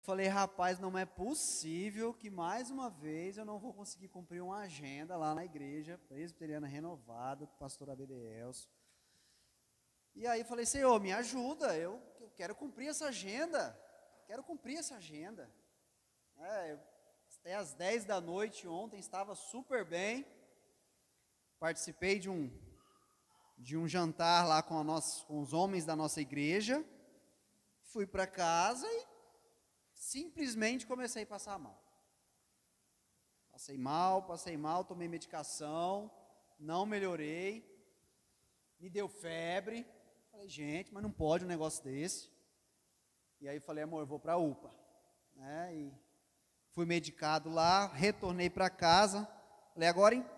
Falei, rapaz, não é possível que mais uma vez eu não vou conseguir cumprir uma agenda lá na igreja presbiteriana renovada, do pastor Abedeelso. E aí falei, Senhor, me ajuda, eu quero cumprir essa agenda, até às 10 da noite ontem, estava super bem, participei de um jantar lá com os homens da nossa igreja, fui para casa e simplesmente comecei a passar mal. Passei mal, tomei medicação, não melhorei, me deu febre. Falei, gente, mas não pode um negócio desse. E aí falei, amor, eu vou para a UPA. E fui medicado lá, retornei para casa. Falei,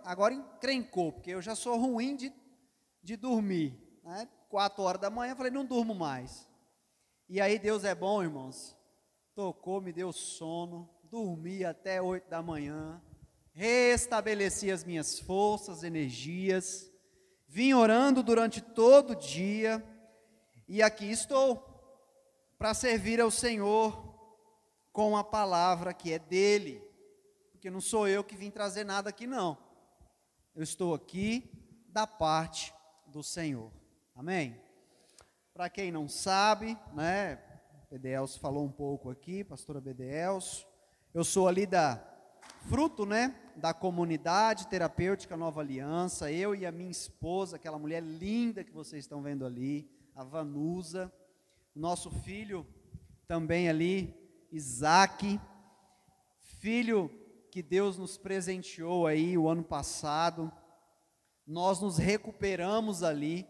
agora encrencou, porque eu já sou ruim de dormir. 4 horas da manhã, falei, não durmo mais. E aí Deus é bom, irmãos. Tocou, me deu sono, dormi até 8 da manhã, restabeleci as minhas forças, energias, vim orando durante todo o dia, e aqui estou, para servir ao Senhor, com a palavra que é dEle, porque não sou eu que vim trazer nada aqui não, eu estou aqui da parte do Senhor, amém? Para quem não sabe, Abedeelso falou um pouco aqui, pastor Abedeelso. Eu sou ali fruto, da comunidade terapêutica Nova Aliança. Eu e a minha esposa, aquela mulher linda que vocês estão vendo ali, a Vanusa. Nosso filho também ali, Isaac. Filho que Deus nos presenteou aí o ano passado. Nós nos recuperamos ali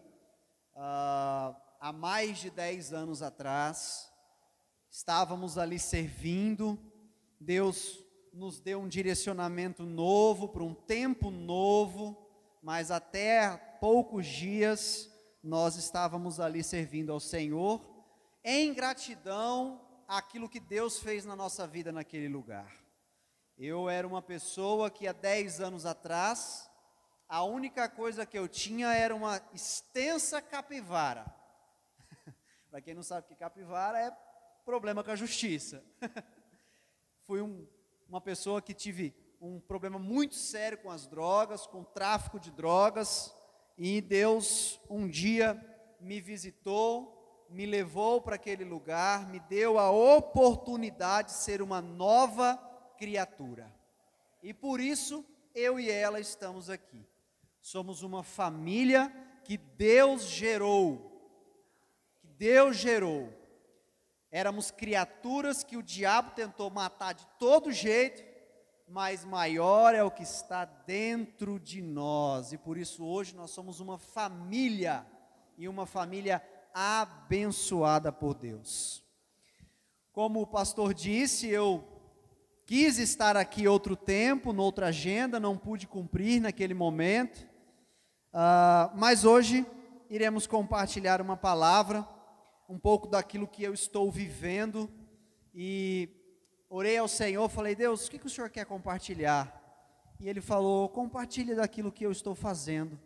há mais de 10 anos atrás. Estávamos ali servindo, Deus nos deu um direcionamento novo, para um tempo novo, mas até há poucos dias nós estávamos ali servindo ao Senhor, em gratidão àquilo que Deus fez na nossa vida naquele lugar. Eu era uma pessoa que há 10 anos atrás, a única coisa que eu tinha era uma extensa capivara. Para quem não sabe o que capivara é problema com a justiça. Fui uma pessoa que tive um problema muito sério com as drogas, com o tráfico de drogas, e Deus um dia me visitou, me levou para aquele lugar, me deu a oportunidade de ser uma nova criatura. E por isso eu e ela estamos aqui. Somos uma família que Deus gerou. Éramos criaturas que o diabo tentou matar de todo jeito, mas maior é o que está dentro de nós, e por isso hoje nós somos uma família, e uma família abençoada por Deus. Como o pastor disse, eu quis estar aqui outro tempo, noutra agenda, não pude cumprir naquele momento, mas hoje iremos compartilhar uma palavra, um pouco daquilo que eu estou vivendo, e orei ao Senhor, falei, Deus, o que o Senhor quer compartilhar? E Ele falou, compartilhe daquilo que eu estou fazendo.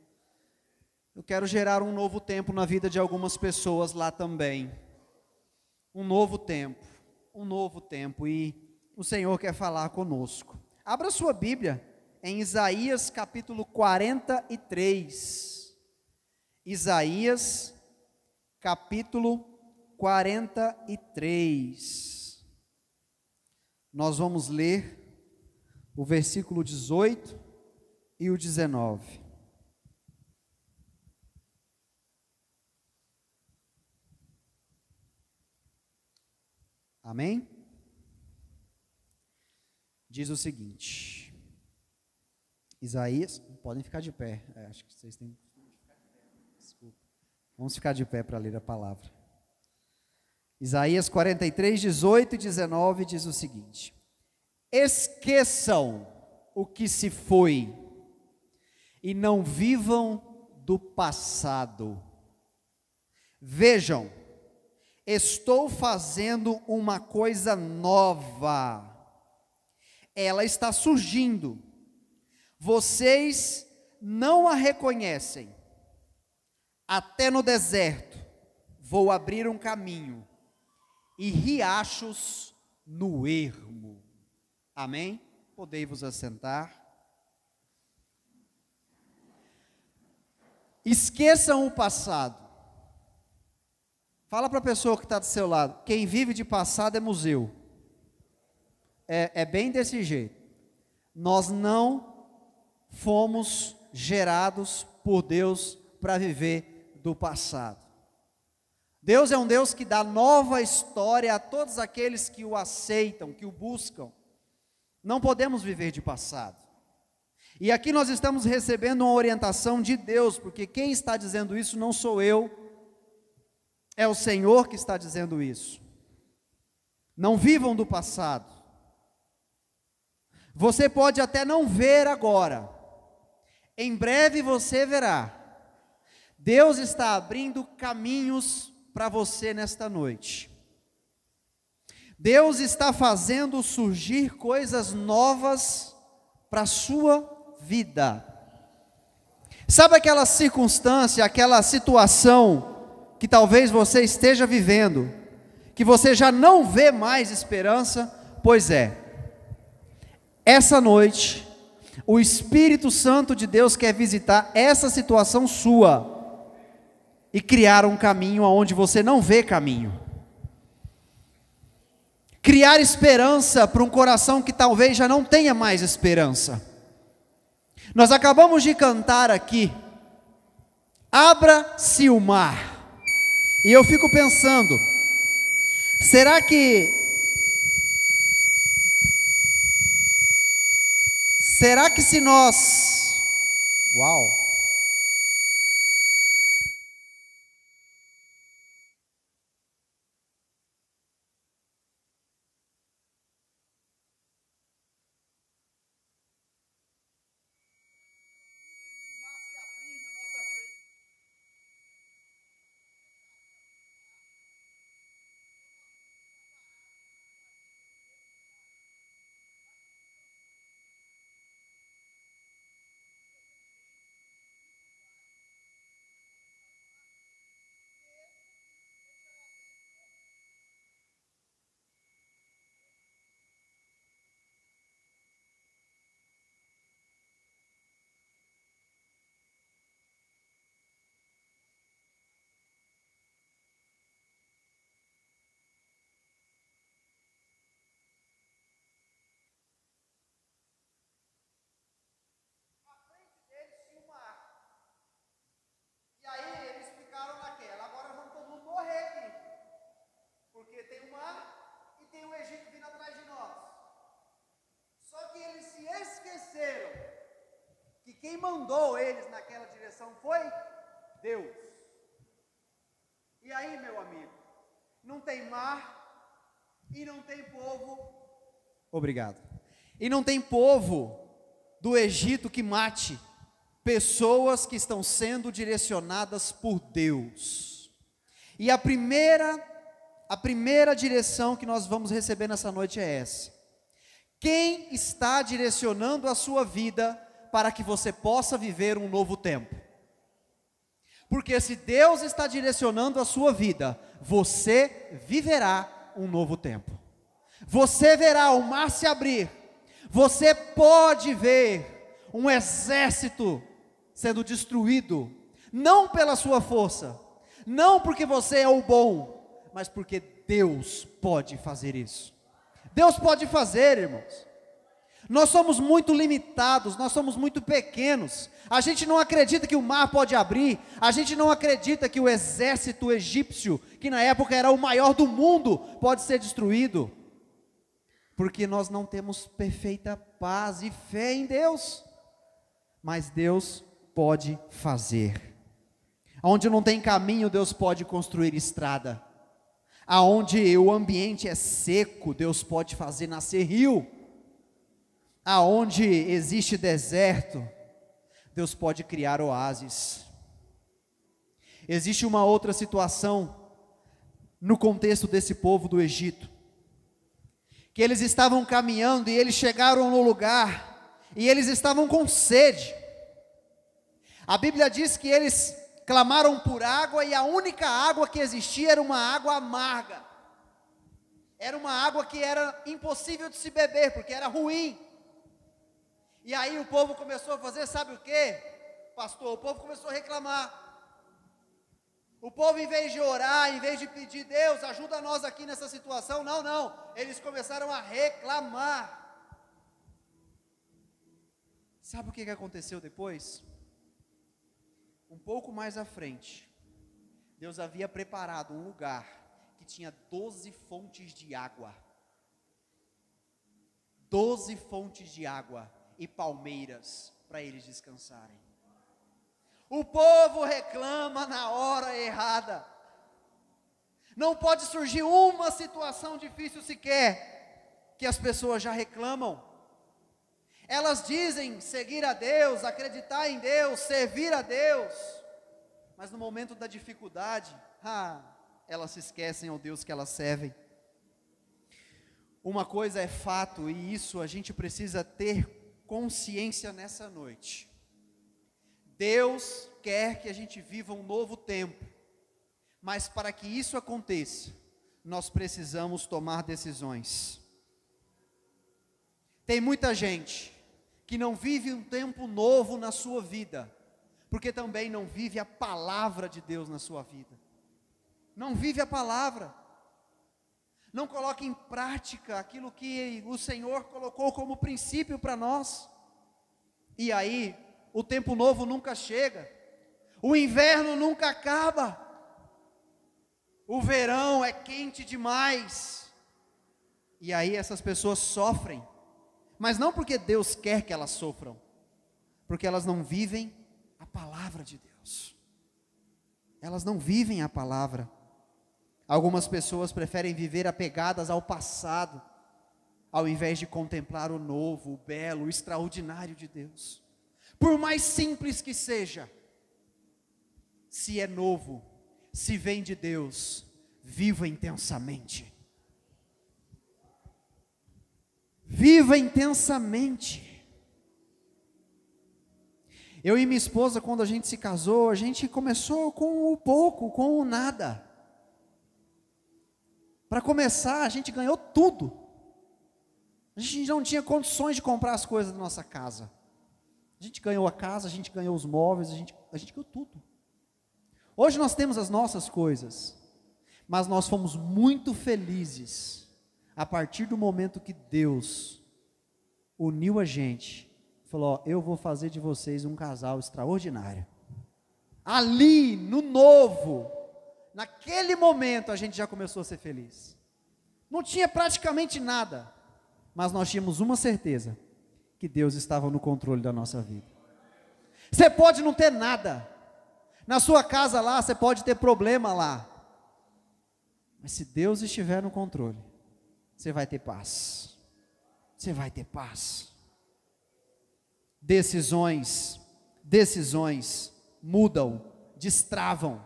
Eu quero gerar um novo tempo na vida de algumas pessoas lá também. Um novo tempo, e o Senhor quer falar conosco. Abra sua Bíblia em Isaías capítulo 43. Isaías capítulo 43. Nós vamos ler o versículo 18 e o 19. Amém? Diz o seguinte, Isaías, podem ficar de pé, acho que vocês têm que ficar de pé, desculpa. Vamos ficar de pé para ler a palavra. Isaías 43, 18 e 19 diz o seguinte: esqueçam o que se foi e não vivam do passado. Vejam, estou fazendo uma coisa nova. Ela está surgindo. Vocês não a reconhecem. Até no deserto vou abrir um caminho e riachos no ermo. Amém? Podei-vos assentar. Esqueçam o passado. Fala para a pessoa que está do seu lado, quem vive de passado é museu. É bem desse jeito. Nós não fomos gerados por Deus para viver do passado. Deus é um Deus que dá nova história a todos aqueles que o aceitam, que o buscam. Não podemos viver de passado. E aqui nós estamos recebendo uma orientação de Deus, porque quem está dizendo isso não sou eu, é o Senhor que está dizendo isso. Não vivam do passado. Você pode até não ver agora, em breve você verá. Deus está abrindo caminhos para você nesta noite. Deus está fazendo surgir coisas novas para a sua vida. Sabe aquela circunstância, aquela situação que talvez você esteja vivendo, que você já não vê mais esperança? Pois é, essa noite, o Espírito Santo de Deus quer visitar essa situação sua e criar um caminho onde você não vê caminho. Criar esperança para um coração que talvez já não tenha mais esperança. Nós acabamos de cantar aqui, abra-se o mar, e eu fico pensando, será que se nós, uau, tem o Egito vindo atrás de nós. Só que eles se esqueceram que quem mandou eles naquela direção foi Deus. E aí, meu amigo, não tem mar e não tem povo. Obrigado. E não tem povo do Egito que mate pessoas que estão sendo direcionadas por Deus. E a primeira direção que nós vamos receber nessa noite é essa. Quem está direcionando a sua vida para que você possa viver um novo tempo? Porque se Deus está direcionando a sua vida, você viverá um novo tempo. Você verá o mar se abrir. Você pode ver um exército sendo destruído, não pela sua força, não porque você é o bom, mas porque Deus pode fazer isso. Deus pode fazer, irmãos. Nós somos muito limitados, nós somos muito pequenos. A gente não acredita que o mar pode abrir. A gente não acredita que o exército egípcio, que na época era o maior do mundo, pode ser destruído. Porque nós não temos perfeita paz e fé em Deus. Mas Deus pode fazer. Onde não tem caminho, Deus pode construir estrada. Aonde o ambiente é seco, Deus pode fazer nascer rio. Aonde existe deserto, Deus pode criar oásis. Existe uma outra situação no contexto desse povo do Egito, que eles estavam caminhando e eles chegaram no lugar e eles estavam com sede. A Bíblia diz que eles clamaram por água e a única água que existia era uma água amarga. Era uma água que era impossível de se beber, porque era ruim. E aí o povo começou a fazer, sabe o quê, pastor? O povo começou a reclamar. O povo, em vez de orar, em vez de pedir, Deus, ajuda nós aqui nessa situação, não, eles começaram a reclamar. Sabe o que aconteceu depois? Um pouco mais à frente, Deus havia preparado um lugar que tinha 12 fontes de água. 12 fontes de água e palmeiras para eles descansarem. O povo reclama na hora errada. Não pode surgir uma situação difícil sequer, que as pessoas já reclamam. Elas dizem seguir a Deus, acreditar em Deus, servir a Deus, mas no momento da dificuldade, elas se esquecem ao Deus que elas servem. Uma coisa é fato, e isso a gente precisa ter consciência nessa noite. Deus quer que a gente viva um novo tempo, mas para que isso aconteça, nós precisamos tomar decisões. Tem muita gente que não vive um tempo novo na sua vida, porque também não vive a palavra de Deus na sua vida. Não vive a palavra, não coloca em prática aquilo que o Senhor colocou como princípio para nós, e aí o tempo novo nunca chega, o inverno nunca acaba, o verão é quente demais, e aí essas pessoas sofrem, mas não porque Deus quer que elas sofram, porque elas não vivem a palavra de Deus, elas não vivem a palavra. Algumas pessoas preferem viver apegadas ao passado, ao invés de contemplar o novo, o belo, o extraordinário de Deus. Por mais simples que seja, se é novo, se vem de Deus, viva intensamente. Viva intensamente. Eu e minha esposa, quando a gente se casou, a gente começou com o pouco, com o nada. Para começar, a gente ganhou tudo. A gente não tinha condições de comprar as coisas da nossa casa. A gente ganhou a casa, a gente ganhou os móveis, a gente ganhou tudo. Hoje nós temos as nossas coisas, mas nós fomos muito felizes a partir do momento que Deus uniu a gente, falou: eu vou fazer de vocês um casal extraordinário. Ali, no novo, naquele momento a gente já começou a ser feliz. Não tinha praticamente nada, mas nós tínhamos uma certeza, que Deus estava no controle da nossa vida. Você pode não ter nada, na sua casa lá, você pode ter problema lá, mas se Deus estiver no controle, você vai ter paz, você vai ter paz. Decisões mudam, destravam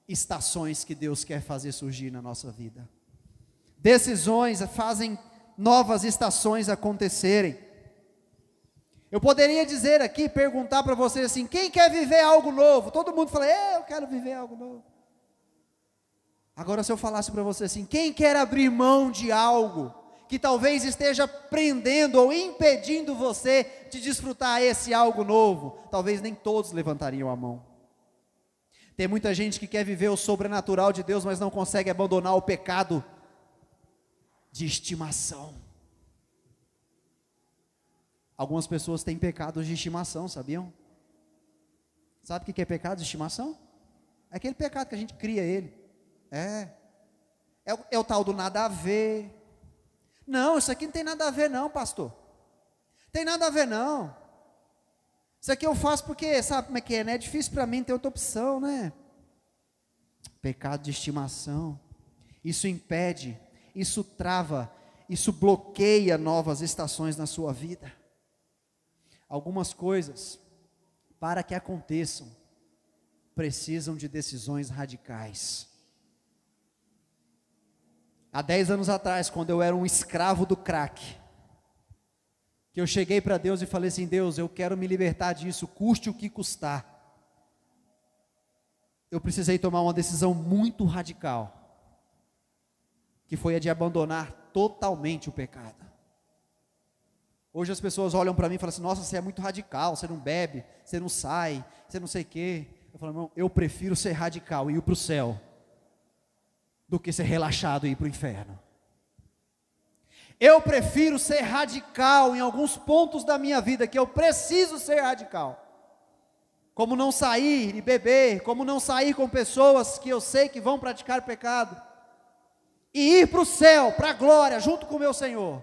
estações que Deus quer fazer surgir na nossa vida. Decisões fazem novas estações acontecerem. Eu poderia dizer aqui, perguntar para você assim: quem quer viver algo novo? Todo mundo fala: eu quero viver algo novo. Agora, se eu falasse para você assim: quem quer abrir mão de algo que talvez esteja prendendo ou impedindo você de desfrutar esse algo novo? Talvez nem todos levantariam a mão. Tem muita gente que quer viver o sobrenatural de Deus, mas não consegue abandonar o pecado de estimação. Algumas pessoas têm pecados de estimação, sabiam? Sabe o que é pecado de estimação? É aquele pecado que a gente cria ele. É o tal do nada a ver. Não, isso aqui não tem nada a ver não, pastor. Tem nada a ver não. Isso aqui eu faço porque, sabe como é que é, né? É difícil para mim ter outra opção, né? Pecado de estimação. Isso impede, isso trava, isso bloqueia novas estações na sua vida. Algumas coisas, para que aconteçam, precisam de decisões radicais. Há 10 anos atrás, quando eu era um escravo do crack, que eu cheguei para Deus e falei assim: Deus, eu quero me libertar disso, custe o que custar. Eu precisei tomar uma decisão muito radical. que foi a de abandonar totalmente o pecado. Hoje as pessoas olham para mim e falam assim: nossa, você é muito radical, você não bebe, você não sai, você não sei o quê. Eu falo: não, eu prefiro ser radical e ir para o céu, do que ser relaxado e ir para o inferno. Eu prefiro ser radical em alguns pontos da minha vida, que eu preciso ser radical. Como não sair e beber, como não sair com pessoas que eu sei que vão praticar pecado, e ir para o céu, para a glória, junto com o meu Senhor,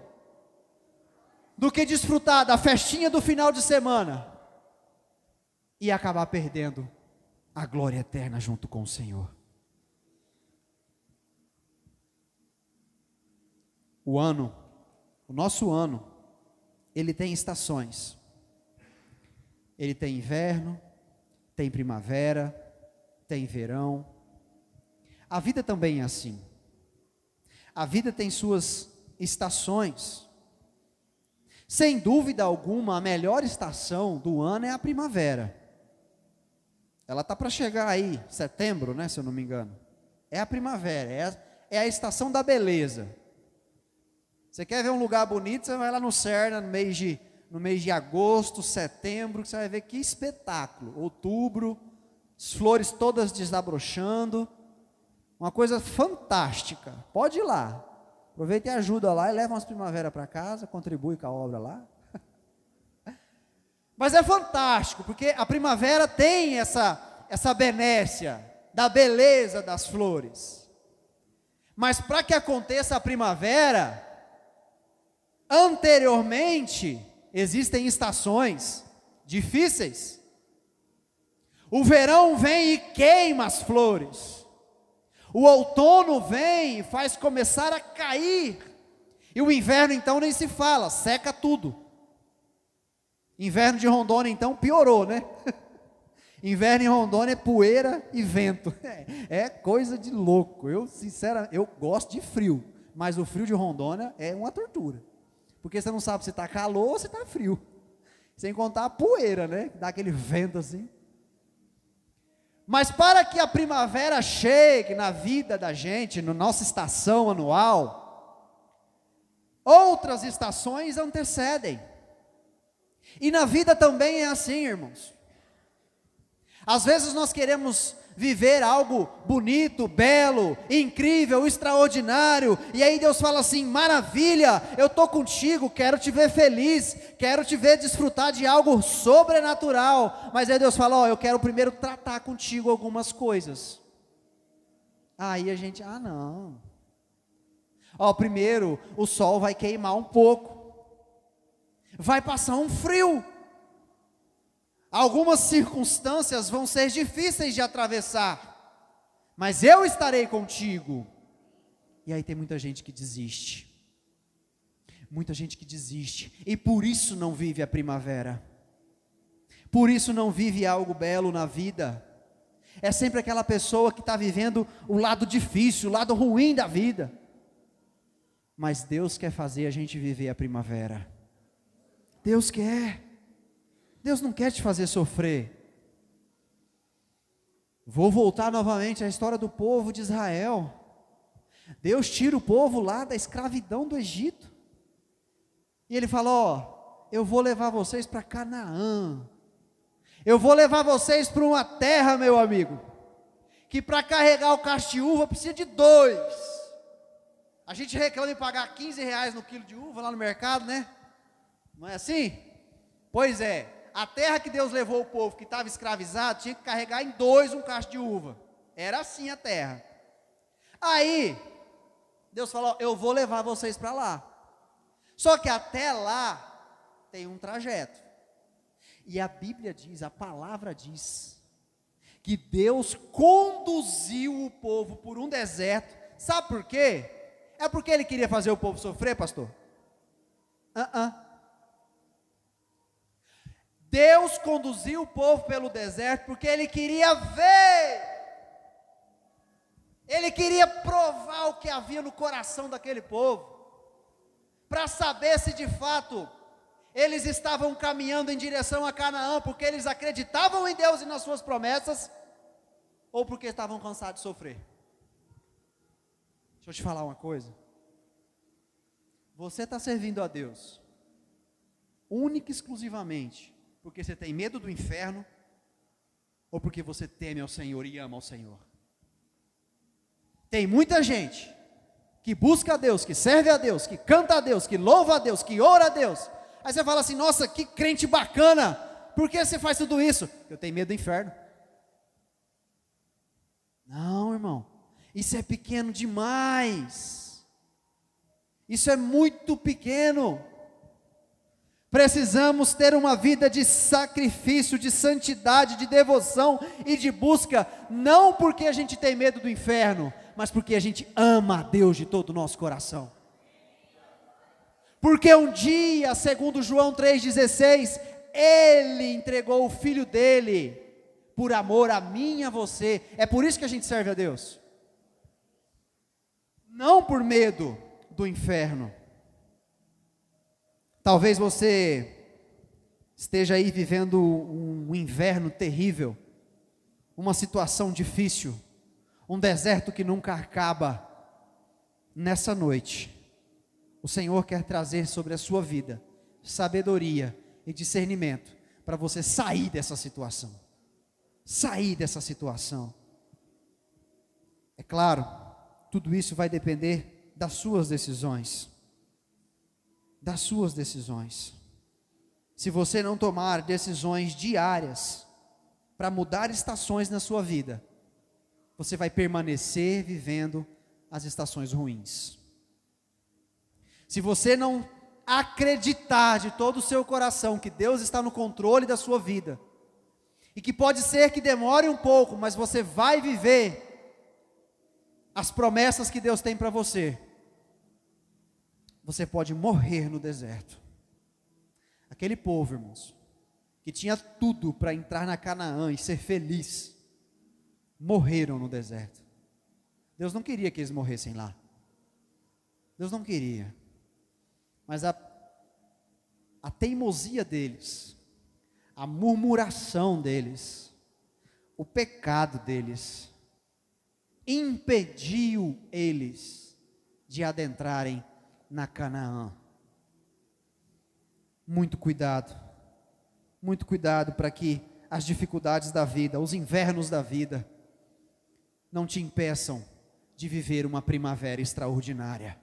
do que desfrutar da festinha do final de semana, e acabar perdendo a glória eterna junto com o Senhor. O nosso ano, ele tem estações. Ele tem inverno, tem primavera, tem verão. A vida também é assim. A vida tem suas estações. Sem dúvida alguma, a melhor estação do ano é a primavera. Ela está para chegar aí, setembro, né, se eu não me engano. É a primavera, é a estação da beleza. Você quer ver um lugar bonito, você vai lá no Serna, no mês de agosto, setembro, que você vai ver que espetáculo. Outubro, as flores todas desabrochando, uma coisa fantástica. Pode ir lá, aproveita e ajuda lá, e leva umas primaveras para casa, contribui com a obra lá. Mas é fantástico, porque a primavera tem essa benécia da beleza das flores. Mas para que aconteça a primavera, anteriormente, existem estações difíceis. O verão vem e queima as flores. O outono vem e faz começar a cair. E o inverno então nem se fala, seca tudo. Inverno de Rondônia então piorou, né? Inverno em Rondônia é poeira e vento. É coisa de louco. Eu sinceramente, eu gosto de frio, mas o frio de Rondônia é uma tortura. Porque você não sabe se está calor ou se está frio. Sem contar a poeira, né? Dá aquele vento assim. Mas para que a primavera chegue na vida da gente, na nossa estação anual, outras estações antecedem. E na vida também é assim, irmãos. Às vezes nós queremos viver algo bonito, belo, incrível, extraordinário, e aí Deus fala assim: maravilha, eu estou contigo, quero te ver feliz, quero te ver desfrutar de algo sobrenatural, mas aí Deus fala: ó, eu quero primeiro tratar contigo algumas coisas. Aí a gente, não, ó, primeiro o sol vai queimar um pouco, vai passar um frio, algumas circunstâncias vão ser difíceis de atravessar, mas eu estarei contigo. E aí tem muita gente que desiste, e por isso não vive a primavera, por isso não vive algo belo na vida. É sempre aquela pessoa que está vivendo o lado difícil, o lado ruim da vida. Mas Deus quer fazer a gente viver a primavera. Deus quer. Deus não quer te fazer sofrer. Vou voltar novamente à história do povo de Israel. Deus tira o povo lá da escravidão do Egito. E Ele fala: ó, eu vou levar vocês para Canaã. Eu vou levar vocês para uma terra, meu amigo, que para carregar o cacho de uva precisa de 2. A gente reclama em pagar R$15 no quilo de uva lá no mercado, né? Não é assim? Pois é. A terra que Deus levou o povo que estava escravizado, tinha que carregar em 2 um cacho de uva. Era assim a terra. Aí, Deus falou: eu vou levar vocês para lá. Só que até lá, tem um trajeto. E a Bíblia diz, a palavra diz, que Deus conduziu o povo por um deserto. Sabe por quê? É porque Ele queria fazer o povo sofrer, pastor? Deus conduziu o povo pelo deserto porque Ele queria ver, Ele queria provar o que havia no coração daquele povo, para saber se de fato eles estavam caminhando em direção a Canaã, porque eles acreditavam em Deus e nas suas promessas, ou porque estavam cansados de sofrer. Deixa eu te falar uma coisa. Você está servindo a Deus única e exclusivamente porque você tem medo do inferno ou porque você teme ao Senhor e ama ao Senhor? Tem muita gente que busca a Deus, que serve a Deus, que canta a Deus, que louva a Deus, que ora a Deus. Aí você fala assim: nossa, que crente bacana, por que você faz tudo isso? Eu tenho medo do inferno. Não, irmão, isso é pequeno demais. Isso é muito pequeno. Precisamos ter uma vida de sacrifício, de santidade, de devoção e de busca, não porque a gente tem medo do inferno, mas porque a gente ama a Deus de todo o nosso coração. Porque um dia, segundo João 3,16, Ele entregou o Filho dele, por amor a mim e a você. É por isso que a gente serve a Deus, não por medo do inferno. Talvez você esteja aí vivendo um inverno terrível, uma situação difícil, um deserto que nunca acaba. Nessa noite, o Senhor quer trazer sobre a sua vida sabedoria e discernimento para você sair dessa situação. Sair dessa situação. É claro, tudo isso vai depender das suas decisões. Das suas decisões. Se você não tomar decisões diárias para mudar estações na sua vida, você vai permanecer vivendo as estações ruins. Se você não acreditar de todo o seu coração que Deus está no controle da sua vida, e que pode ser que demore um pouco, mas você vai viver as promessas que Deus tem para você, você pode morrer no deserto. Aquele povo, irmãos, que tinha tudo para entrar na Canaã e ser feliz, morreram no deserto. Deus não queria que eles morressem lá. Deus não queria. Mas a teimosia deles, a murmuração deles, o pecado deles, impediu eles de adentrarem na Canaã. Muito cuidado para que as dificuldades da vida, os invernos da vida, não te impeçam de viver uma primavera extraordinária.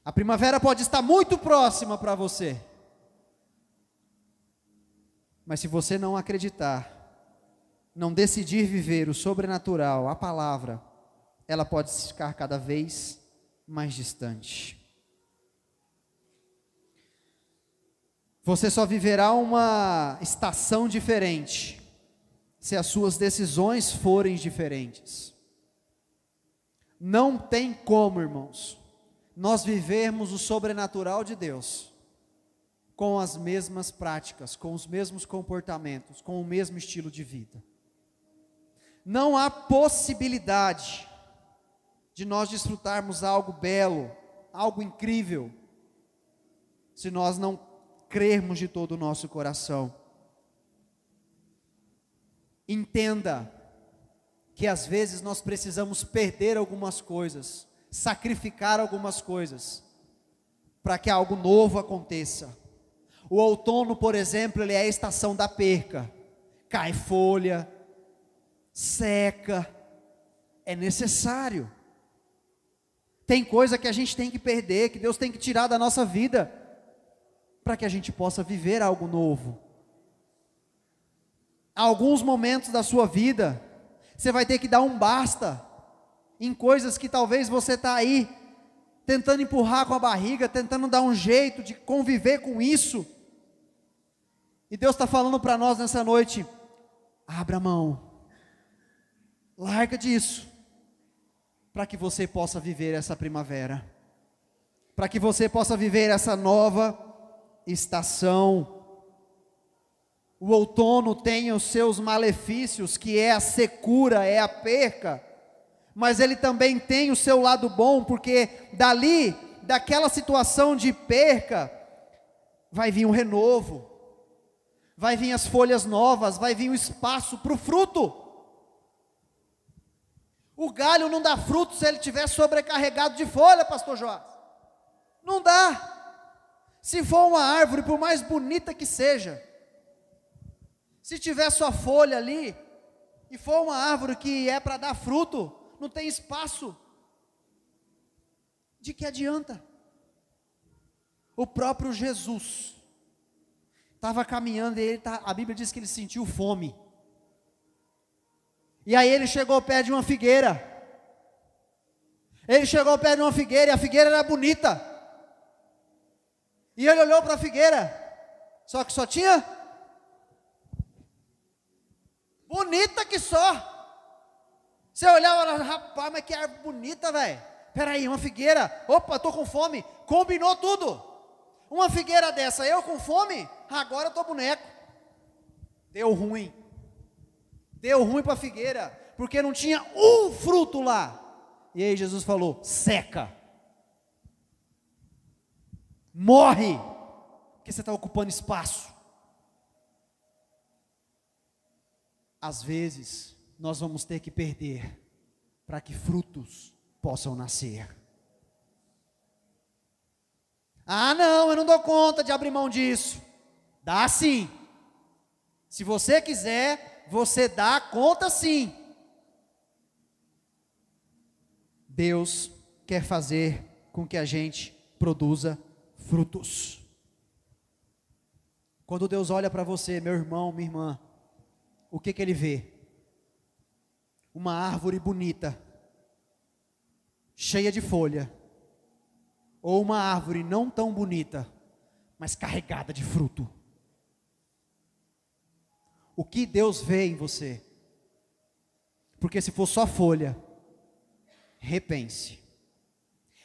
A primavera pode estar muito próxima para você, mas se você não acreditar, não decidir viver o sobrenatural, a palavra, ela pode ficar cada vez mais distante. Você só viverá uma estação diferente se as suas decisões forem diferentes. Não tem como, irmãos, nós vivermos o sobrenatural de Deus com as mesmas práticas, com os mesmos comportamentos, com o mesmo estilo de vida. Não há possibilidade de nós desfrutarmos algo belo, algo incrível, se nós não crermos de todo o nosso coração. Entenda que às vezes nós precisamos perder algumas coisas, sacrificar algumas coisas, para que algo novo aconteça. O outono, por exemplo, ele é a estação da perca. Cai folha, seca, é necessário. Tem coisa que a gente tem que perder, que Deus tem que tirar da nossa vida, para que a gente possa viver algo novo. Há alguns momentos da sua vida, você vai ter que dar um basta, em coisas que talvez você está aí, tentando empurrar com a barriga, tentando dar um jeito de conviver com isso, e Deus está falando para nós nessa noite: abra a mão, larga disso, para que você possa viver essa primavera, para que você possa viver essa nova estação. O outono tem os seus malefícios, que é a secura, é a perca, mas ele também tem o seu lado bom, porque dali, daquela situação de perca, vai vir um renovo, vai vir as folhas novas, vai vir o espaço para o fruto. O galho não dá fruto se ele estiver sobrecarregado de folha, pastor Joás. Se for uma árvore, por mais bonita que seja, se tiver sua folha ali, e for uma árvore que é para dar fruto, não tem espaço, de que adianta? O próprio Jesus estava caminhando e a Bíblia diz que ele sentiu fome. E aí ele chegou perto de uma figueira. Ele chegou perto de uma figueira e a figueira era bonita. E ele olhou para a figueira, só que só tinha bonita que só. Você olhava e falava, rapaz, mas que árvore bonita, velho. Peraí, uma figueira, opa, estou com fome. Combinou tudo. Uma figueira dessa, eu com fome, agora eu estou boneco. Deu ruim. Deu ruim para a figueira, porque não tinha um fruto lá. E aí Jesus falou, seca. Morre, porque você está ocupando espaço. Às vezes, nós vamos ter que perder, para que frutos possam nascer. Ah não, eu não dou conta de abrir mão disso. Dá sim. Se você quiser, você dá conta sim. Deus quer fazer com que a gente produza frutos. Quando Deus olha para você, meu irmão, minha irmã, o que ele vê? Uma árvore bonita, cheia de folha, ou uma árvore não tão bonita, mas carregada de fruto? O que Deus vê em você? Porque se for só folha, repense.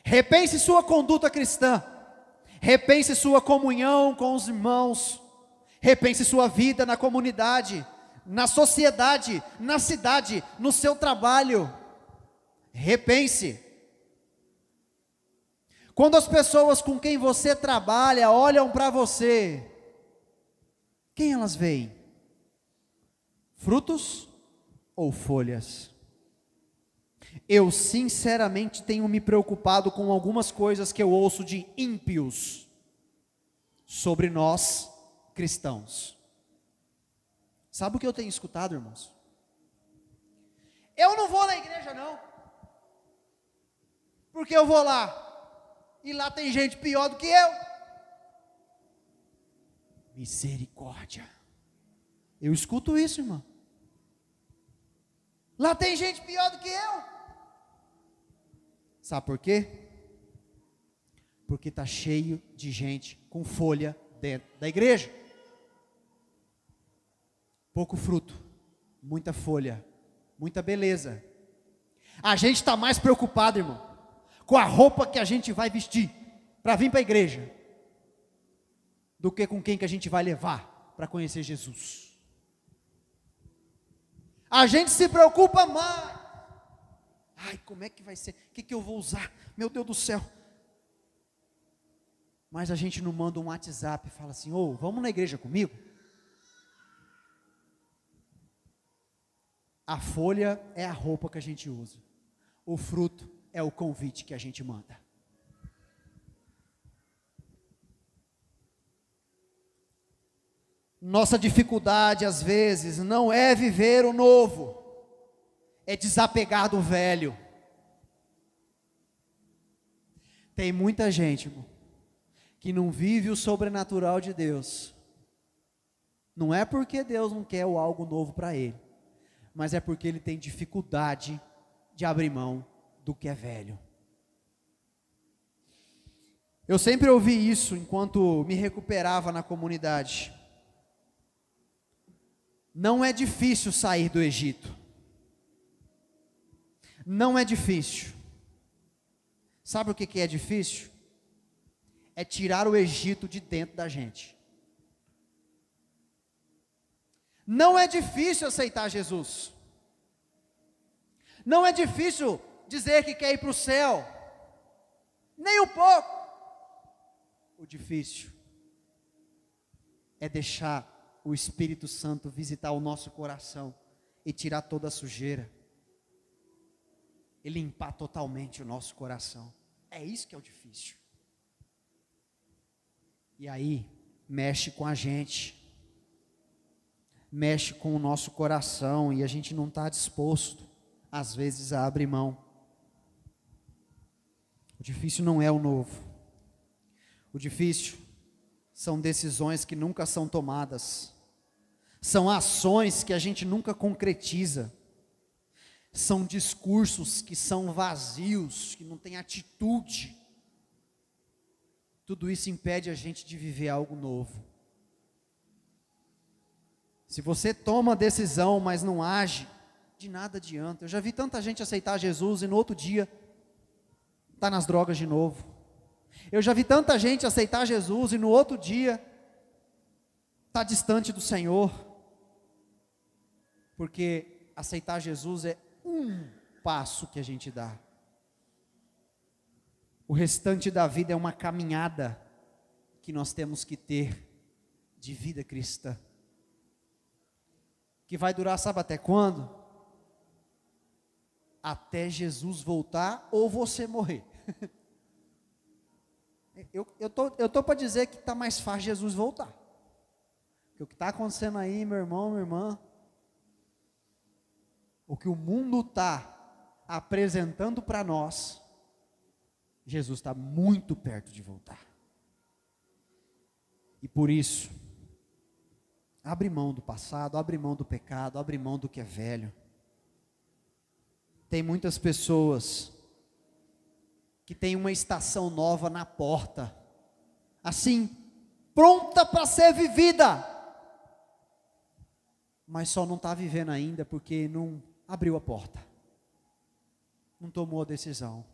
Repense sua conduta cristã. Repense sua comunhão com os irmãos. Repense sua vida na comunidade, na sociedade, na cidade, no seu trabalho. Repense. Quando as pessoas com quem você trabalha olham para você, quem elas veem? Frutos ou folhas? Eu sinceramente tenho me preocupado com algumas coisas que eu ouço de ímpios sobre nós cristãos. Sabe o que eu tenho escutado, irmãos? Eu não vou na igreja não, porque eu vou lá e lá tem gente pior do que eu. Misericórdia. Eu escuto isso, irmão. Lá tem gente pior do que eu. Sabe por quê? Porque está cheio de gente com folha dentro da igreja. Pouco fruto, muita folha, muita beleza. A gente está mais preocupado, irmão, com a roupa que a gente vai vestir para vir para a igreja, do que com quem que a gente vai levar para conhecer Jesus. A gente se preocupa mais. Ai, como é que vai ser? O que eu vou usar? Meu Deus do céu. Mas a gente não manda um WhatsApp e fala assim, ô, vamos na igreja comigo? A folha é a roupa que a gente usa. O fruto é o convite que a gente manda. Nossa dificuldade às vezes não é viver o novo, é desapegar do velho. Tem muita gente, irmão, que não vive o sobrenatural de Deus. Não é porque Deus não quer algo novo para ele, mas é porque ele tem dificuldade de abrir mão do que é velho. Eu sempre ouvi isso enquanto me recuperava na comunidade. Não é difícil sair do Egito. Não é difícil. Sabe o que é difícil? É tirar o Egito de dentro da gente. Não é difícil aceitar Jesus. Não é difícil dizer que quer ir para o céu. Nem um pouco. O difícil é deixar o Espírito Santo visitar o nosso coração e tirar toda a sujeira. E limpar totalmente o nosso coração. É isso que é o difícil. E aí, mexe com a gente, mexe com o nosso coração, e a gente não está disposto, às vezes, a abrir mão. O difícil não é o novo. O difícil são decisões que nunca são tomadas. São ações que a gente nunca concretiza. São discursos que são vazios, que não têm atitude. Tudo isso impede a gente de viver algo novo. Se você toma a decisão, mas não age, de nada adianta. Eu já vi tanta gente aceitar Jesus e no outro dia está nas drogas de novo. Eu já vi tanta gente aceitar Jesus e no outro dia está distante do Senhor. Porque aceitar Jesus é um passo que a gente dá. O restante da vida é uma caminhada que nós temos que ter de vida cristã. Que vai durar, sabe até quando? Até Jesus voltar ou você morrer. Eu tô para dizer que está mais fácil Jesus voltar. Porque o que está acontecendo aí, meu irmão, minha irmã, o que o mundo está apresentando para nós, Jesus está muito perto de voltar. E por isso, abre mão do passado, abre mão do pecado, abre mão do que é velho. Tem muitas pessoas que têm uma estação nova na porta, assim, pronta para ser vivida, mas só não está vivendo ainda porque não abriu a porta, não tomou a decisão,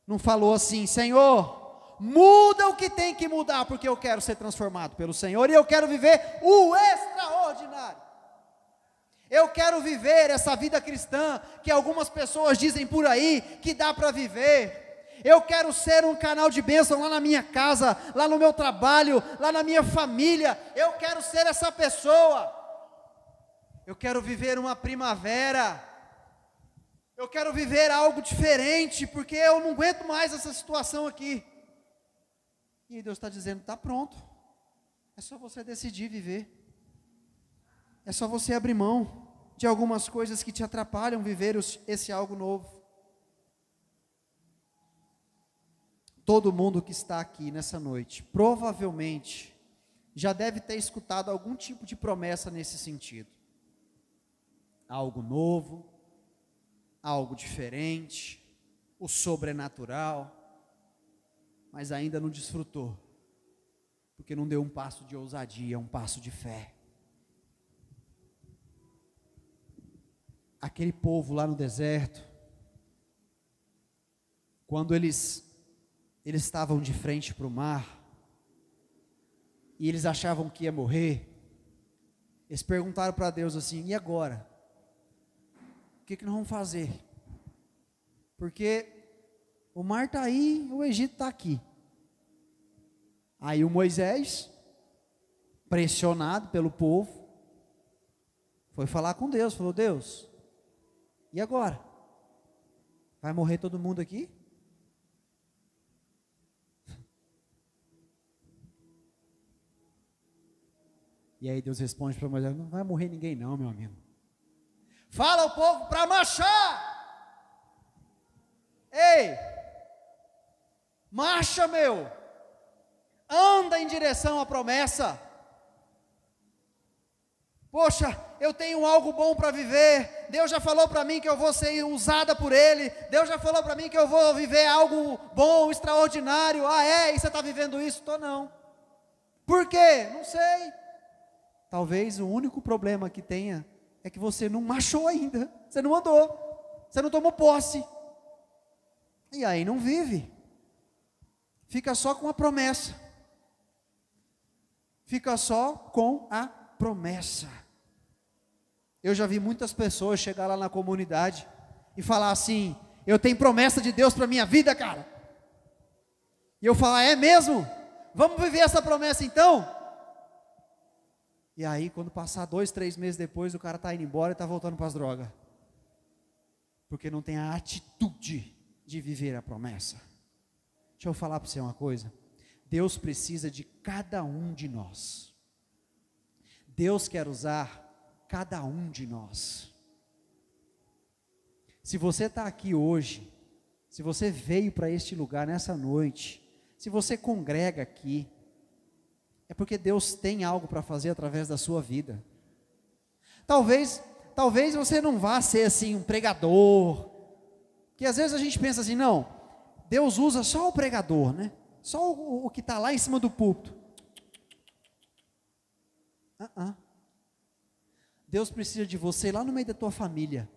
não falou assim: Senhor, muda o que tem que mudar, porque eu quero ser transformado pelo Senhor, e eu quero viver o extraordinário, eu quero viver essa vida cristã, que algumas pessoas dizem por aí, que dá para viver. Eu quero ser um canal de bênção lá na minha casa, lá no meu trabalho, lá na minha família, eu quero ser essa pessoa. Eu quero viver uma primavera, eu quero viver algo diferente, porque eu não aguento mais essa situação aqui. E Deus está dizendo: está pronto, é só você decidir viver, é só você abrir mão de algumas coisas que te atrapalham viver esse algo novo. Todo mundo que está aqui nessa noite, provavelmente, já deve ter escutado algum tipo de promessa nesse sentido. Algo novo, algo diferente, o sobrenatural, mas ainda não desfrutou, porque não deu um passo de ousadia, um passo de fé. Aquele povo lá no deserto, quando eles estavam de frente para o mar, e eles achavam que ia morrer, eles perguntaram para Deus assim: e agora? O que nós vamos fazer? Porque o mar está aí, o Egito está aqui. Aí o Moisés, pressionado pelo povo, foi falar com Deus, falou: Deus, e agora? Vai morrer todo mundo aqui? E aí Deus responde para Moisés: não vai morrer ninguém não, meu amigo. Fala ao povo para marchar. Ei, marcha, meu. Anda em direção à promessa. Poxa, eu tenho algo bom para viver. Deus já falou para mim que eu vou ser usada por Ele. Deus já falou para mim que eu vou viver algo bom, extraordinário. Ah, é? E você está vivendo isso? Estou não. Por quê? Não sei. Talvez o único problema que tenha é que você não marchou ainda. Você não andou. Você não tomou posse. E aí não vive. Fica só com a promessa. Fica só com a promessa. Eu já vi muitas pessoas chegar lá na comunidade e falar assim: eu tenho promessa de Deus para minha vida, cara. E eu falar: é mesmo? Vamos viver essa promessa então? E aí quando passar 2, 3 meses depois, o cara está indo embora e está voltando para as drogas. Porque não tem a atitude de viver a promessa. Deixa eu falar para você uma coisa. Deus precisa de cada um de nós. Deus quer usar cada um de nós. Se você está aqui hoje, se você veio para este lugar nessa noite, se você congrega aqui, é porque Deus tem algo para fazer através da sua vida. Talvez você não vá ser assim um pregador, que às vezes a gente pensa assim, não, Deus usa só o pregador, né? Só o que está lá em cima do púlpito. Deus precisa de você lá no meio da tua família.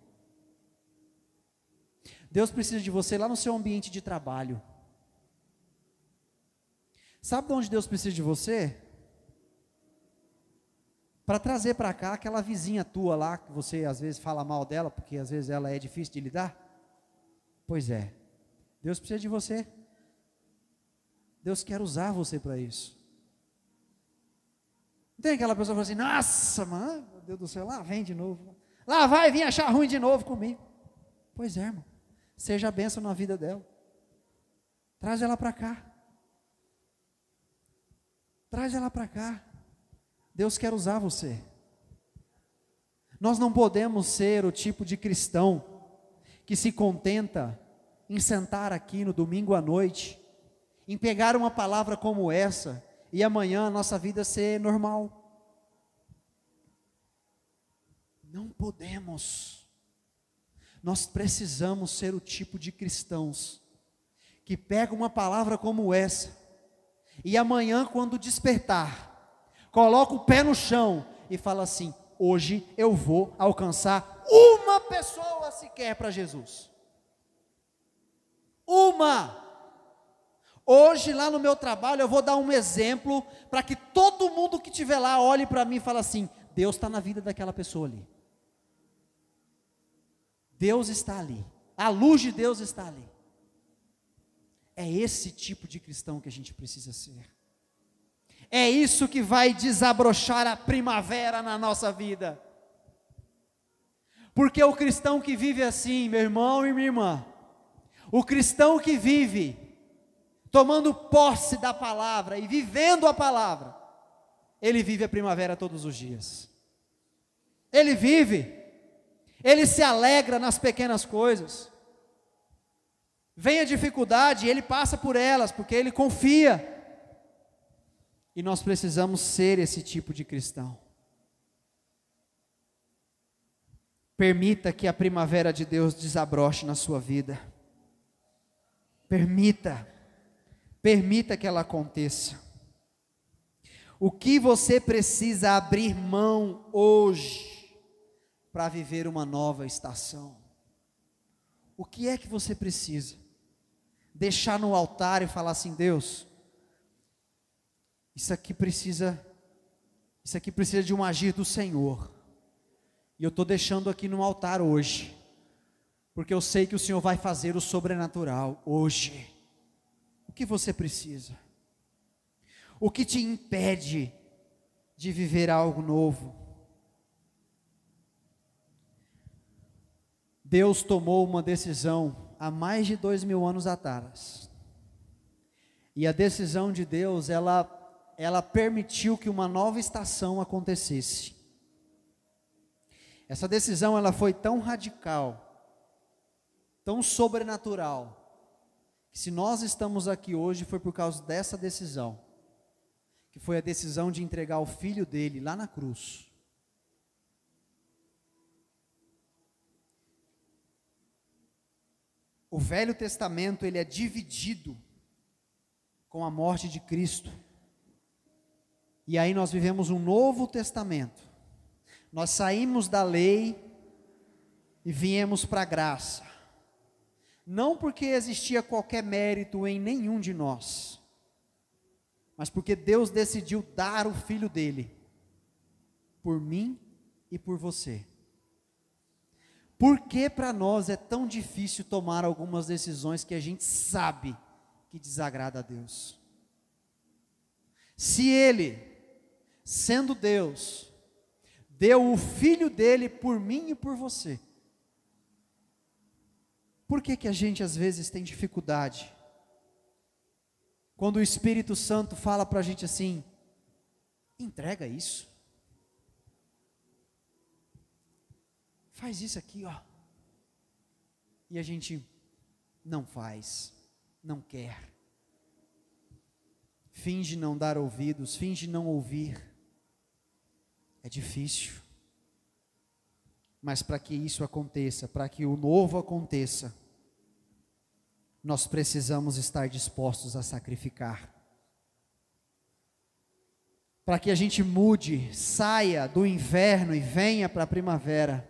Deus precisa de você lá no seu ambiente de trabalho. Sabe de onde Deus precisa de você? Para trazer para cá aquela vizinha tua lá, que você às vezes fala mal dela, porque às vezes ela é difícil de lidar. Pois é, Deus precisa de você. Deus quer usar você para isso. Não tem aquela pessoa que fala assim, nossa, mano, meu Deus do céu, lá vem de novo. Lá vai vir achar ruim de novo comigo. Pois é, irmão. Seja a bênção na vida dela. Traz ela para cá. Traz ela para cá. Deus quer usar você. Nós não podemos ser o tipo de cristão que se contenta em sentar aqui no domingo à noite, em pegar uma palavra como essa, e amanhã a nossa vida ser normal. Não podemos. Nós precisamos ser o tipo de cristãos que pega uma palavra como essa, e amanhã quando despertar, coloca o pé no chão e fala assim, hoje eu vou alcançar uma pessoa sequer para Jesus. Uma. Hoje lá no meu trabalho eu vou dar um exemplo para que todo mundo que estiver lá olhe para mim e fale assim, Deus está na vida daquela pessoa ali. Deus está ali. A luz de Deus está ali. É esse tipo de cristão que a gente precisa ser. É isso que vai desabrochar a primavera na nossa vida. Porque o cristão que vive assim, meu irmão e minha irmã, o cristão que vive tomando posse da palavra e vivendo a palavra, ele vive a primavera todos os dias. Ele vive, ele se alegra nas pequenas coisas. Vem a dificuldade, ele passa por elas, porque ele confia. E nós precisamos ser esse tipo de cristão. Permita que a primavera de Deus desabroche na sua vida. Permita que ela aconteça. O que você precisa abrir mão hoje para viver uma nova estação? O que é que você precisa? Deixar no altar e falar assim, Deus, isso aqui precisa de um agir do Senhor. E eu estou deixando aqui no altar hoje, porque eu sei que o Senhor vai fazer o sobrenatural hoje. O que você precisa? O que te impede de viver algo novo? Deus tomou uma decisão há mais de 2000 anos atrás. E a decisão de Deus, ela permitiu que uma nova estação acontecesse. Essa decisão ela foi tão radical, tão sobrenatural, que se nós estamos aqui hoje foi por causa dessa decisão, que foi a decisão de entregar o filho dele lá na cruz. O Velho Testamento ele é dividido com a morte de Cristo. E aí nós vivemos um novo testamento. Nós saímos da lei e viemos para a graça. Não porque existia qualquer mérito em nenhum de nós, mas porque Deus decidiu dar o Filho dele, por mim e por você. Por que para nós é tão difícil tomar algumas decisões que a gente sabe que desagrada a Deus? Se Ele, sendo Deus, deu o Filho dele por mim e por você, por que a gente às vezes tem dificuldade Quando o Espírito Santo fala para a gente assim, entrega isso. Faz isso aqui, ó. E a gente não faz, não quer. Finge não dar ouvidos, finge não ouvir. É difícil. Mas para que isso aconteça, para que o novo aconteça, nós precisamos estar dispostos a sacrificar. Para que a gente mude, saia do inverno e venha para a primavera,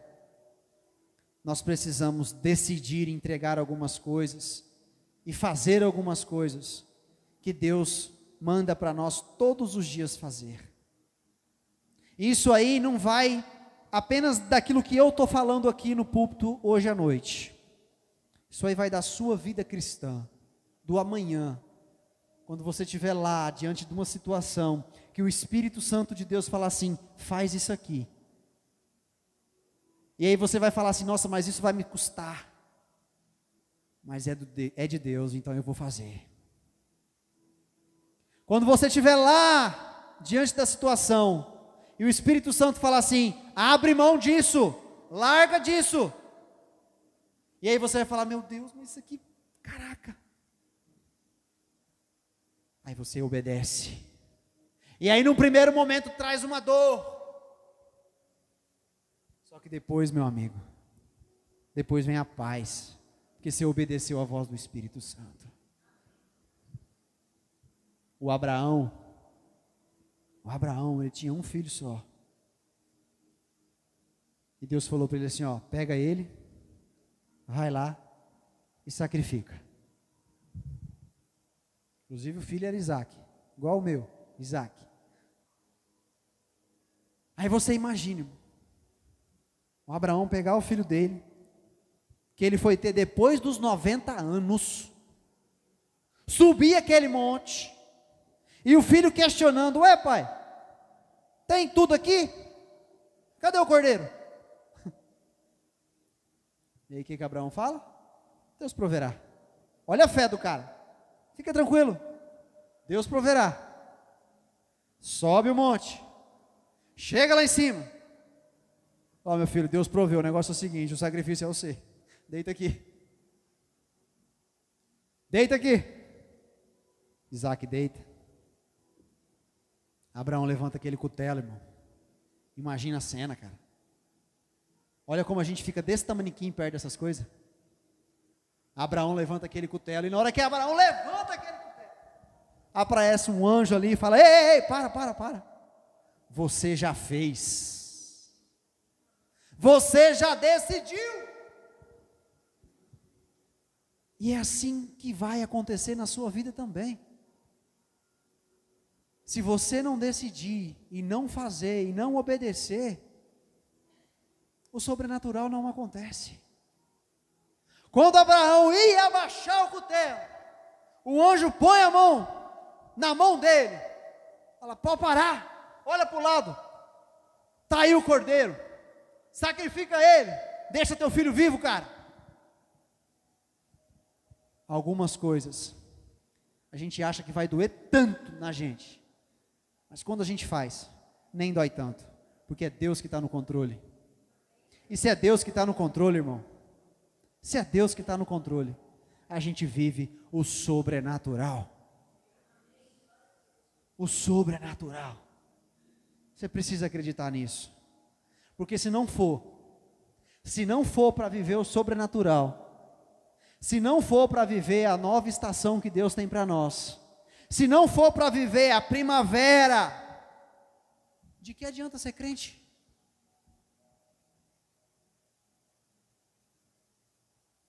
nós precisamos decidir entregar algumas coisas e fazer algumas coisas que Deus manda para nós todos os dias fazer. Isso aí não vai apenas daquilo que eu estou falando aqui no púlpito hoje à noite. Isso aí vai da sua vida cristã, do amanhã, quando você estiver lá, diante de uma situação, que o Espírito Santo de Deus fala assim, faz isso aqui. E aí você vai falar assim, nossa, mas isso vai me custar. Mas é de Deus, então eu vou fazer. Quando você estiver lá, diante da situação, e o Espírito Santo fala assim, abre mão disso, larga disso. E aí você vai falar, meu Deus, mas isso aqui, caraca. Aí você obedece. E aí no primeiro momento traz uma dor. Só que depois, meu amigo, depois vem a paz, porque você obedeceu à voz do Espírito Santo. O Abraão, ele tinha um filho só. E Deus falou para ele assim, ó, pega ele, vai lá e sacrifica. Inclusive o filho era Isaac, igual o meu, Isaac. Aí você imagina, o Abraão pegar o filho dele, que ele foi ter depois dos 90 anos, subir aquele monte, e o filho questionando, ué pai, tem tudo aqui? Cadê o cordeiro? E aí o que Abraão fala? Deus proverá. Olha a fé do cara, fica tranquilo, Deus proverá. Sobe o monte, chega lá em cima. Ó meu filho, Deus proveu, o negócio é o seguinte, o sacrifício é você. Deita aqui. Deita aqui. Isaac deita. Abraão levanta aquele cutelo, irmão. Imagina a cena, cara. Olha como a gente fica desse tamaniquinho perto dessas coisas. Abraão levanta aquele cutelo, e na hora que Abraão levanta aquele cutelo, aparece um anjo ali e fala, ei, para. Você já fez. Você já decidiu. E é assim que vai acontecer na sua vida também. Se você não decidir, e não fazer, e não obedecer, o sobrenatural não acontece. Quando Abraão ia abaixar o cutelo, o anjo põe a mão na mão dele, fala, pode parar, olha para o lado, está aí o cordeiro, sacrifica ele, deixa teu filho vivo, cara. Algumas coisas, a gente acha que vai doer tanto na gente, mas quando a gente faz, nem dói tanto, porque é Deus que está no controle. E se é Deus que está no controle, irmão, se é Deus que está no controle, a gente vive o sobrenatural. O sobrenatural. Você precisa acreditar nisso. Porque se não for para viver o sobrenatural, se não for para viver a nova estação que Deus tem para nós, se não for para viver a primavera, de que adianta ser crente?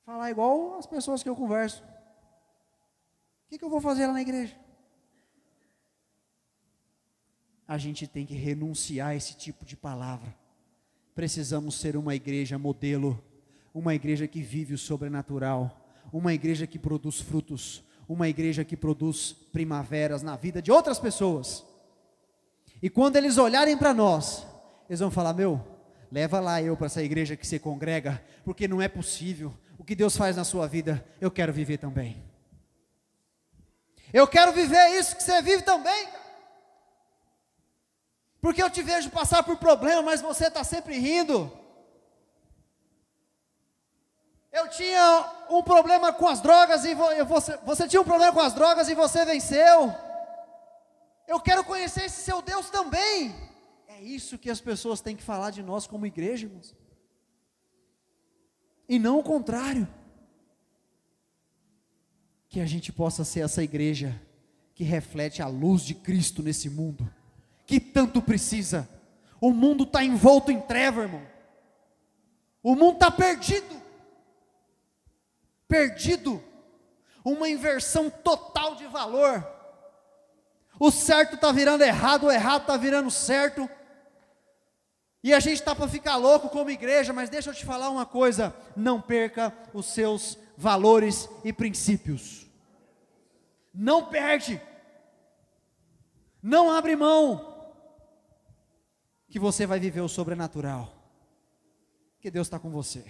Falar igual as pessoas que eu converso. O que eu vou fazer lá na igreja? A gente tem que renunciar a esse tipo de palavra. Precisamos ser uma igreja modelo, uma igreja que vive o sobrenatural, uma igreja que produz frutos, uma igreja que produz primaveras na vida de outras pessoas. E quando eles olharem para nós, eles vão falar, leva lá eu para essa igreja que você congrega, porque não é possível, o que Deus faz na sua vida, eu quero viver também. Eu quero viver isso que você vive também, cara. Porque eu te vejo passar por problema, mas você está sempre rindo. Eu tinha um problema com as drogas e você tinha um problema com as drogas e você venceu. Eu quero conhecer esse seu Deus também. É isso que as pessoas têm que falar de nós como igreja, irmãos. E não o contrário. Que a gente possa ser essa igreja que reflete a luz de Cristo nesse mundo, que tanto precisa. O mundo está envolto em treva, irmão. O mundo está perdido. Perdido. Uma inversão total de valor. O certo está virando errado, o errado está virando certo. E a gente está para ficar louco como igreja, mas deixa eu te falar uma coisa: não perca os seus valores e princípios. Não perde. Não abre mão. Que você vai viver o sobrenatural. Que Deus está com você.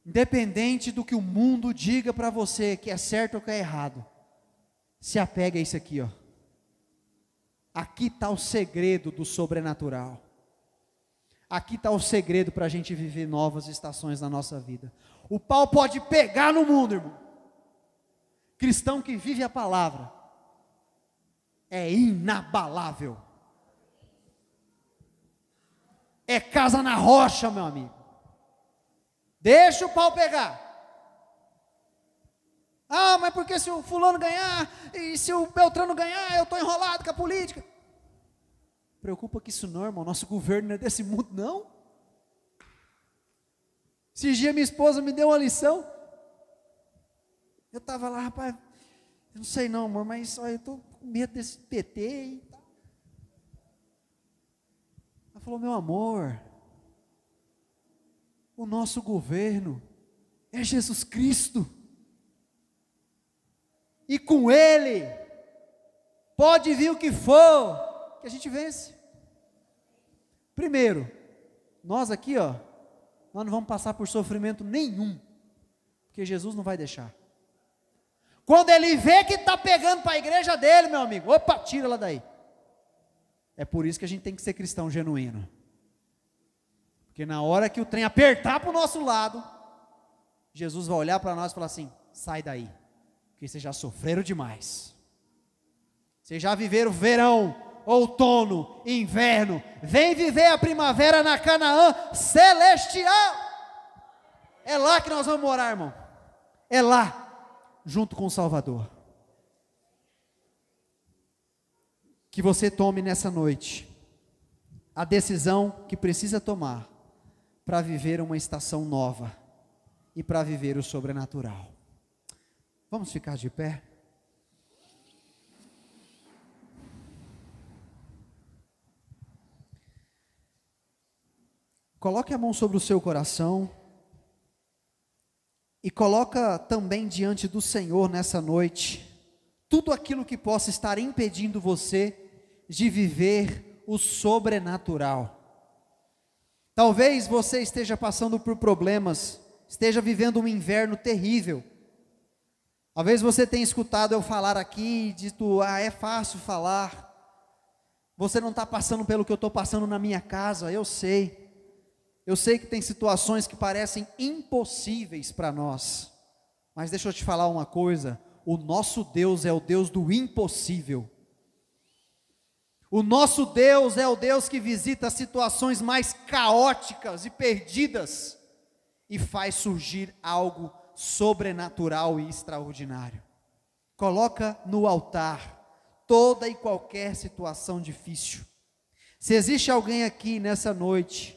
Independente do que o mundo diga para você que é certo ou que é errado, se apega a isso aqui, ó. Aqui está o segredo do sobrenatural. Aqui está o segredo para a gente viver novas estações na nossa vida. O pau pode pegar no mundo, irmão. Cristão que vive a palavra é inabalável. É casa na rocha, meu amigo. Deixa o pau pegar. Ah, mas porque se o fulano ganhar, e se o Beltrano ganhar, eu estou enrolado com a política. Preocupa que isso não, irmão, nosso governo não é desse mundo, não. Esses dias minha esposa me deu uma lição. Eu estava lá, rapaz, eu não sei não, amor, mas olha, eu estou com medo desse PT e tal. Ela falou, meu amor, o nosso governo é Jesus Cristo. E com Ele, pode vir o que for, que a gente vence. Primeiro, nós aqui, ó, nós não vamos passar por sofrimento nenhum, porque Jesus não vai deixar. Quando Ele vê que está pegando para a igreja dele, meu amigo, opa, tira ela daí. É por isso que a gente tem que ser cristão genuíno. Porque na hora que o trem apertar para o nosso lado, Jesus vai olhar para nós e falar assim, sai daí. Porque vocês já sofreram demais. Vocês já viveram verão, outono, inverno. Vem viver a primavera na Canaã celestial. É lá que nós vamos morar, irmão. É lá, junto com o Salvador. Que você tome nessa noite a decisão que precisa tomar para viver uma estação nova e para viver o sobrenatural. Vamos ficar de pé? Coloque a mão sobre o seu coração e coloca também diante do Senhor nessa noite tudo aquilo que possa estar impedindo você de viver o sobrenatural. Talvez você esteja passando por problemas, esteja vivendo um inverno terrível. Talvez você tenha escutado eu falar aqui e dito, é fácil falar. Você não está passando pelo que eu estou passando na minha casa, eu sei. Eu sei que tem situações que parecem impossíveis para nós. Mas deixa eu te falar uma coisa, o nosso Deus é o Deus do impossível. O nosso Deus é o Deus que visita as situações mais caóticas e perdidas e faz surgir algo sobrenatural e extraordinário. Coloca no altar toda e qualquer situação difícil. Se existe alguém aqui nessa noite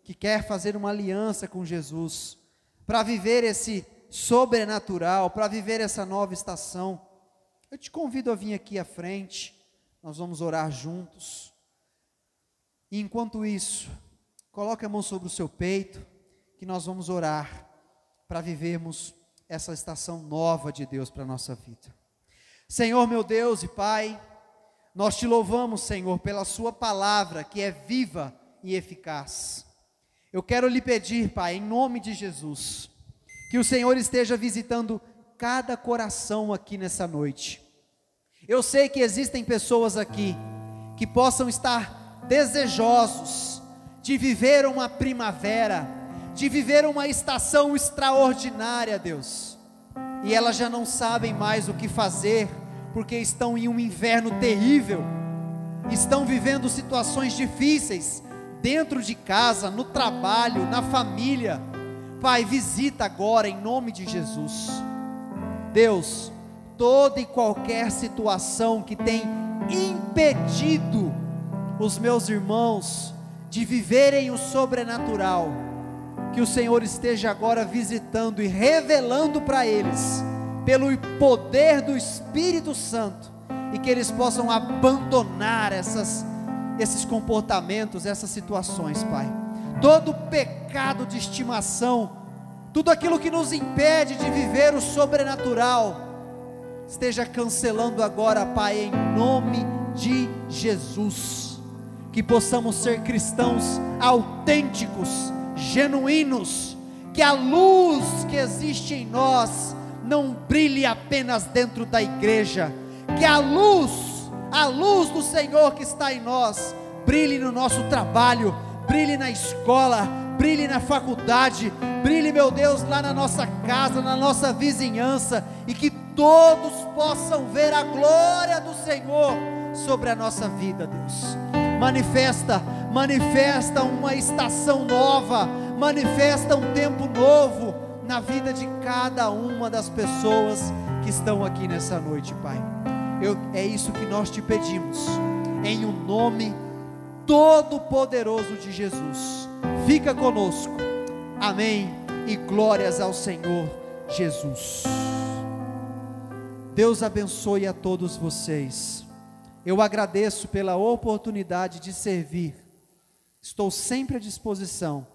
que quer fazer uma aliança com Jesus para viver esse sobrenatural, para viver essa nova estação, eu te convido a vir aqui à frente. Nós vamos orar juntos. E enquanto isso, coloque a mão sobre o seu peito, que nós vamos orar para vivermos essa estação nova de Deus para a nossa vida. Senhor meu Deus e Pai, nós te louvamos, Senhor, pela sua palavra que é viva e eficaz. Eu quero lhe pedir, Pai, em nome de Jesus, que o Senhor esteja visitando cada coração aqui nessa noite. Eu sei que existem pessoas aqui que possam estar desejosos de viver uma primavera, de viver uma estação extraordinária, Deus, e elas já não sabem mais o que fazer, porque estão em um inverno terrível, estão vivendo situações difíceis, dentro de casa, no trabalho, na família. Pai, visita agora em nome de Jesus. Deus, toda e qualquer situação que tem impedido os meus irmãos de viverem o sobrenatural, que o Senhor esteja agora visitando e revelando para eles, pelo poder do Espírito Santo, e que eles possam abandonar esses comportamentos, essas situações, Pai. Todo pecado de estimação, tudo aquilo que nos impede de viver o sobrenatural, esteja cancelando agora, Pai, em nome de Jesus. Que possamos ser cristãos autênticos, genuínos, que a luz que existe em nós não brilhe apenas dentro da igreja, que a luz do Senhor que está em nós, brilhe no nosso trabalho, brilhe na escola, brilhe na faculdade, brilhe, meu Deus, lá na nossa casa, na nossa vizinhança, e que todos possam ver a glória do Senhor sobre a nossa vida, Deus. Manifesta uma estação nova, manifesta um tempo novo na vida de cada uma das pessoas que estão aqui nessa noite, Pai. É isso que nós te pedimos, em o nome todo poderoso de Jesus. Fica conosco, amém, e glórias ao Senhor Jesus. Deus abençoe a todos vocês. Eu agradeço pela oportunidade de servir, estou sempre à disposição